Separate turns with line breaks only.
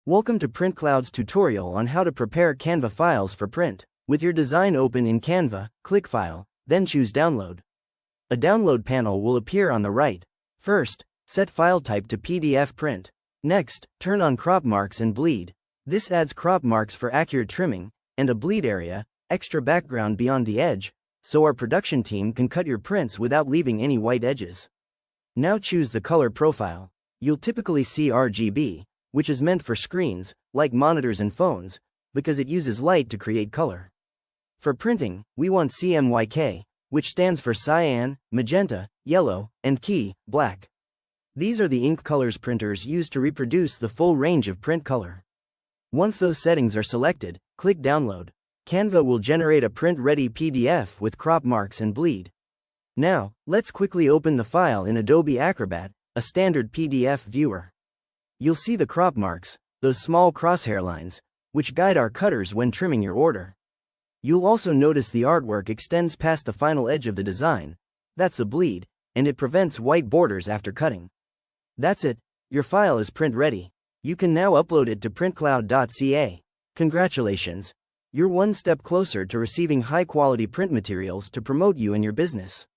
Welcome to Printcloud's tutorial on how to prepare Canva files for print. With your design open in Canva, click File, then choose Download. A download panel will appear on the right. First, set file type to PDF print. Next, turn on crop marks and bleed. This adds crop marks for accurate trimming, and a bleed area, extra background beyond the edge, so our production team can cut your prints without leaving any white edges. Now choose the color profile. You'll typically see RGB, which is meant for screens, like monitors and phones, because it uses light to create color. For printing, we want CMYK, which stands for cyan, magenta, yellow, and key, black. These are the ink colors printers use to reproduce the full range of print color. Once those settings are selected, click Download. Canva will generate a print-ready PDF with crop marks and bleed. Now, let's quickly open the file in Adobe Acrobat, a standard PDF viewer. You'll see the crop marks, those small crosshair lines, which guide our cutters when trimming your order. You'll also notice the artwork extends past the final edge of the design. That's the bleed, and it prevents white borders after cutting. That's it, your file is print ready. You can now upload it to Printcloud.ca. Congratulations! You're one step closer to receiving high-quality print materials to promote you and your business.